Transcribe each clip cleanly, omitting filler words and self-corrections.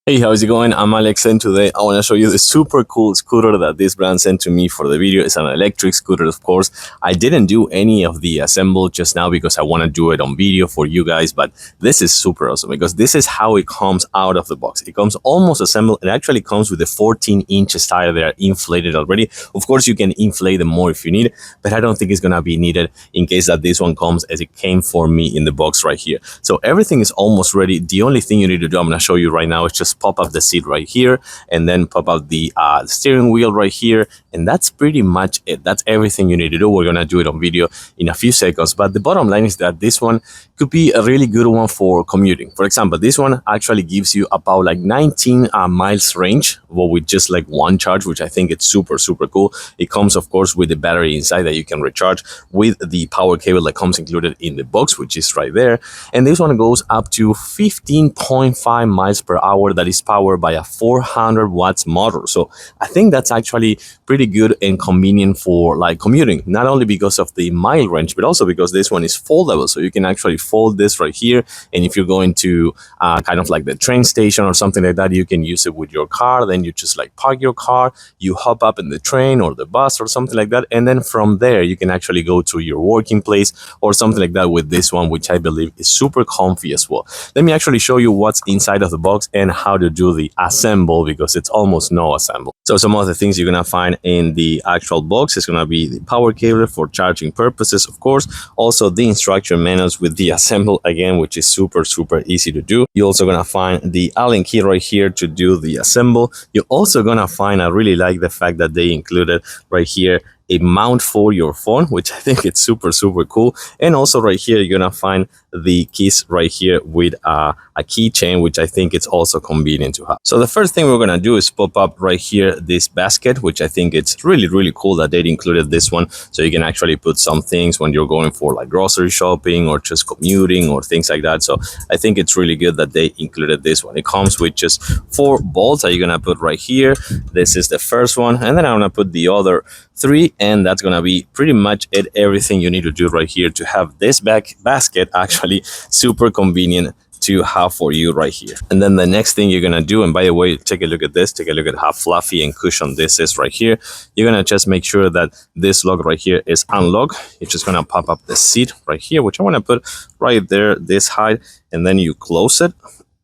Hey, how's it going? I'm Alex, and today I want to show you the super cool scooter that this brand sent to me for the video. It's an electric scooter, of course. I didn't do any of the assemble just now because I want to do it on video for you guys, but this is super awesome because this is how it comes out of the box. It comes almost assembled. It actually comes with a 14-inch tire that are inflated already. Of course, you can inflate them more if you need, but I don't think it's going to be needed in case that this one comes as it came for me in the box right here. So everything is almost ready. The only thing you need to do, I'm going to show you right now, is just pop up the seat right here and then pop out the steering wheel right here, and that's pretty much it. That's everything you need to do. We're gonna do it on video in a few seconds, but the bottom line is that this one could be a really good one for commuting. For example, this one actually gives you about like 19 miles range, well, with just like one charge, which I think it's super cool. It comes, of course, with the battery inside that you can recharge with the power cable that comes included in the box, which is right there. And this one goes up to 15.5 miles per hour. That is powered by a 400 watts motor. So I think that's actually pretty good and convenient for like commuting, not only because of the mile range, but also because this one is foldable. So you can actually fold this right here, and if you're going to kind of like the train station or something like that, you can use it with your car. Then you just like park your car, you hop up in the train or the bus or something like that, and then from there you can actually go to your working place or something like that with this one, which I believe is super comfy as well. Let me actually show you what's inside of the box and how to do the assemble, because it's almost no assemble. So some of the things you're gonna find in the actual box is gonna be the power cable for charging purposes, of course, also the instruction manuals with the assemble again, which is super easy to do. You're also gonna find the Allen key right here to do the assemble. You're also gonna find, I really like the fact that they included right here a mount for your phone, which I think it's super cool. And also right here you're gonna find the keys right here with a keychain, which I think it's also convenient to have. So the first thing we're gonna do is pop up right here this basket, which I think it's really cool that they included this one, so you can actually put some things when you're going for like grocery shopping or just commuting or things like that. So I think it's really good that they included this one. It comes with just 4 bolts that you're gonna put right here. This is the first one, and then I'm gonna put the other 3, and that's gonna be pretty much it. Everything you need to do right here to have this basket actually super convenient to have for you right here. And then the next thing you're gonna do, and by the way, take a look at this, take a look at how fluffy and cushion this is right here. You're gonna just make sure that this lock right here is unlocked. You're just gonna pop up the seat right here, which I want to put right there this height, and then you close it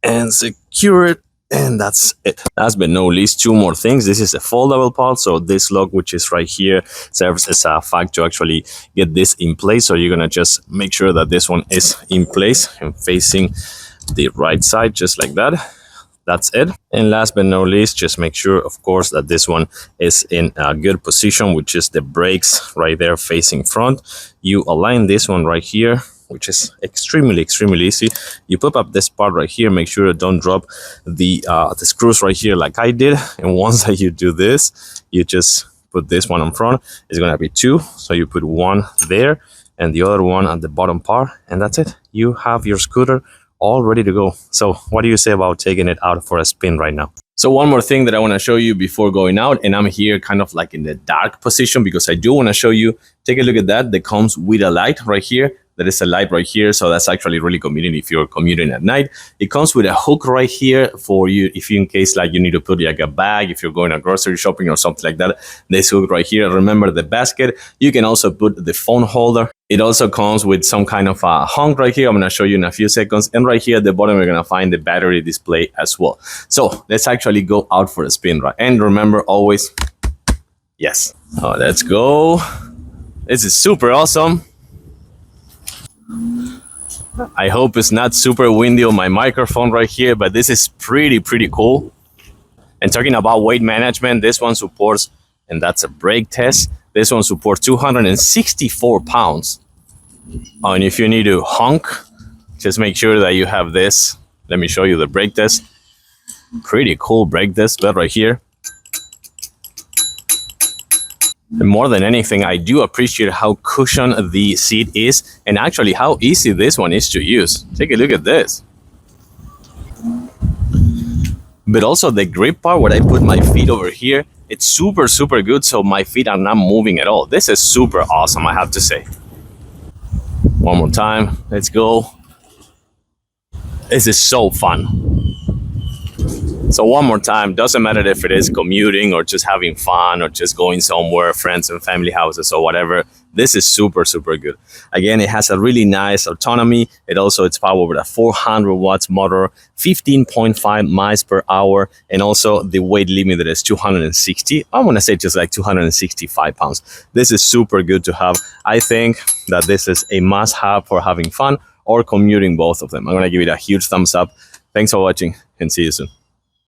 and secure it. And that's it. Last but not least, 2 more things. This is a foldable part, so this lock, which is right here, serves as a fact to actually get this in place. So you're gonna just make sure that this one is in place and facing the right side, just like that. That's it. And last but not least, just make sure, of course, that this one is in a good position, which is the brakes right there facing front. You align this one right here, which is extremely easy. You pop up this part right here, make sure you don't drop the screws right here like I did. And once that you do this, you just put this one in front. It's gonna be 2, so you put 1 there and the other one at the bottom part, and that's it. You have your scooter all ready to go. So what do you say about taking it out for a spin right now? So one more thing that I want to show you before going out, and I'm here kind of like in the dark position because I do want to show you. Take a look at that. That comes with a light right here. There is a light right here, so that's actually really convenient if you're commuting at night. It comes with a hook right here for you if you, in case like you need to put like a bag, if you're going to grocery shopping or something like that. This hook right here, remember the basket. You can also put the phone holder. It also comes with some kind of a hunk right here. I'm gonna show you in a few seconds. And right here at the bottom, we're gonna find the battery display as well. So let's actually go out for a spin, right? And remember always, yes. Oh, let's go. This is super awesome. I hope it's not super windy on my microphone right here, but this is pretty cool. And talking about weight management, this one supports, and that's a brake test, this one supports 264 pounds. And if you need to honk, just make sure that you have this. Let me show you the brake test. Pretty cool brake test bed right here. And more than anything, I do appreciate how cushioned the seat is, and actually how easy this one is to use. Take a look at this. But also the grip part, where I put my feet over here, it's super good, so my feet are not moving at all. This is super awesome, I have to say. One more time, let's go. This is so fun. So one more time, doesn't matter if it is commuting or just having fun or just going somewhere, friends and family houses or whatever, this is super, super good. Again, it has a really nice autonomy. It's powered with a 400 watts motor, 15.5 miles per hour, and also the weight limit is 260. I want to say just like 265 pounds. This is super good to have. I think that this is a must-have for having fun or commuting, both of them. I'm going to give it a huge thumbs up. Thanks for watching and see you soon.